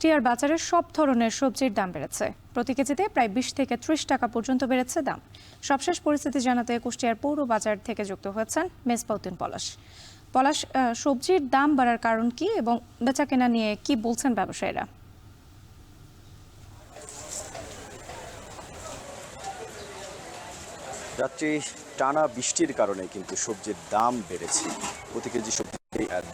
কুষ্টিয়ার বাজারে সব ধরনের সবজির দাম বেড়েছে। প্রতি কেজিতে প্রায় 20 থেকে 30 টাকা পর্যন্ত বেড়েছে দাম। সবশেষ পরিস্থিতি জানাতে কুষ্টিয়ার পৌর বাজার থেকে যুক্ত হয়েছেন মেজবাউদ্দিন পলাশ। পলাশ, সবজির দাম বাড়ার কারণ কি এবং বেচাকেনা নিয়ে কি বলছেন ব্যবসায়ীরা? রাত্রি টানা বৃষ্টির কারণে কিন্তু সবজির দাম বেড়েছে। প্রতি কেজি সবজির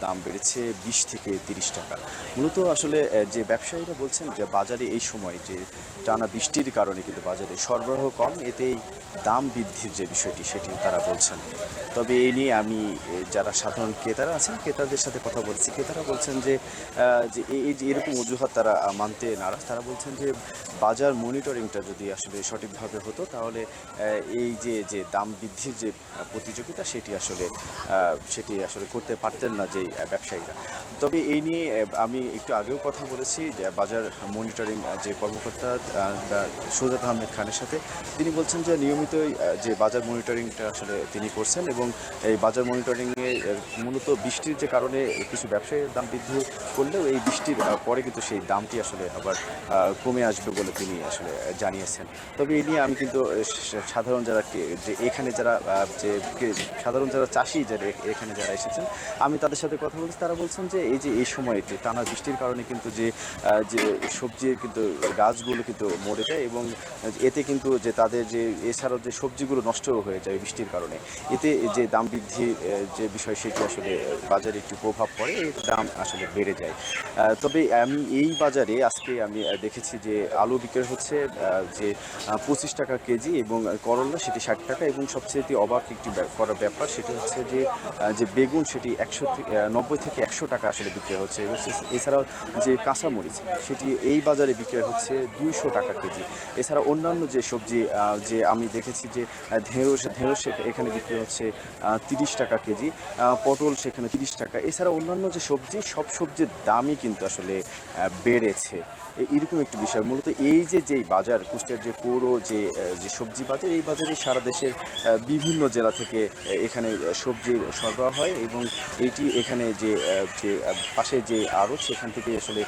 দাম বেড়েছে 20 থেকে 30 টাকা। মূলত আসলে যে ব্যবসায়ীরা বলছেন যে বাজারে এই সময় যে টানা বৃষ্টির কারণে কিন্তু বাজারে সরবরাহ কম, এতেই দাম বৃদ্ধির যে বিষয়টি সেটি তারা বলছেন। তবে এই নিয়ে আমি যারা সাধারণ ক্রেতারা আছেন ক্রেতাদের সাথে কথা বলছি। ক্রেতারা বলছেন যে এই যে এরকম অজুহাত তারা মানতে নারাজ। তারা বলছেন যে বাজার মনিটরিংটা যদি আসলে সঠিকভাবে হতো তাহলে এই যে দাম বৃদ্ধির যে প্রতিযোগিতা সেটি আসলে করতে পারতেন না যে ব্যবসায়ীরা। তবে এই নিয়ে আমি একটু আগেও কথা বলেছি যে বাজার মনিটরিং যে কর্মকর্তা সুজাত আহমেদ খানের সাথে। তিনি বলছেন যে নিয়মিতই যে বাজার মনিটরিংটা আসলে তিনি করছেন এবং এই বাজার মনিটরিংয়ে মূলত বৃষ্টির যে কারণে কিছু ব্যবসায়ীর দাম বৃদ্ধি করলেও এই বৃষ্টির পরে কিন্তু সেই দামটি আসলে আবার কমে আসবে বলে তিনি আসলে জানিয়েছেন। তবে এই নিয়ে আমি কিন্তু সাধারণ যারা যে এখানে যারা সাধারণ যারা চাষি যারা এখানে যারা এসেছেন আমি তাদের সাথে কথা বলছি। তারা বলছেন যে এই সময় টানা বৃষ্টির কারণে কিন্তু যে সবজির কিন্তু গাছগুলো কিন্তু মরে যায় এবং এতে কিন্তু যে তাদের যে এছাড়াও যে সবজিগুলো নষ্ট হয়ে যায় বৃষ্টির কারণে, এতে যে দাম বৃদ্ধির যে বিষয় সেটি আসলে বাজারে একটু প্রভাব পড়ে, এর দাম আসলে বেড়ে যায়। তবে আমি এই বাজারে আজকে আমি দেখেছি যে আলু বিক্রি হচ্ছে যে 25 টাকা কেজি এবং করলা সেটি 60 টাকা এবং সবচেয়ে অবাক একটি করার ব্যাপার সেটি হচ্ছে যে বেগুন সেটি 90 থেকে 100 টাকা আসলে বিক্রি হচ্ছে এবং এছাড়াও যে কাঁচামরিচ সেটি এই বাজারে বিক্রি হচ্ছে 200 টাকা কেজি। এছাড়া অন্যান্য যে সবজি যে আমি দেখেছি যে ঢেঁড়স এখানে বিক্রি হচ্ছে 30 টাকা কেজি, পটল সেখানে 30 টাকা। এছাড়া অন্যান্য যে সবজি সব সবজির দামই কিন্তু আসলে বেড়েছে। এরকম একটি বিষয়। মূলত যেই বাজার কুষ্টিয়ার যে পৌর যে সবজি বাজার, এই বাজারে সারা দেশের বিভিন্ন জেলা থেকে এখানে সবজির সরবরাহ হয় এবং এটি এখানে যে পাশে যে আড়ত সেখান থেকে আসলে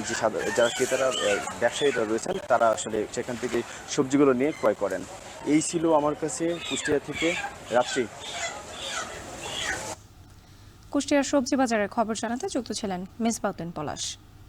যে যারা ক্রেতারা ব্যবসায়ীরা রয়েছেন তারা আসলে সেখান থেকে সবজিগুলো নিয়ে ক্রয় করেন। এই ছিল আমার কাছে কুষ্টিয়া থেকে রাত্রি। কুষ্টিয়ার সবজি বাজারের খবর জানাতে যুক্ত ছিলেন মেজবাউদ্দিন পলাশ।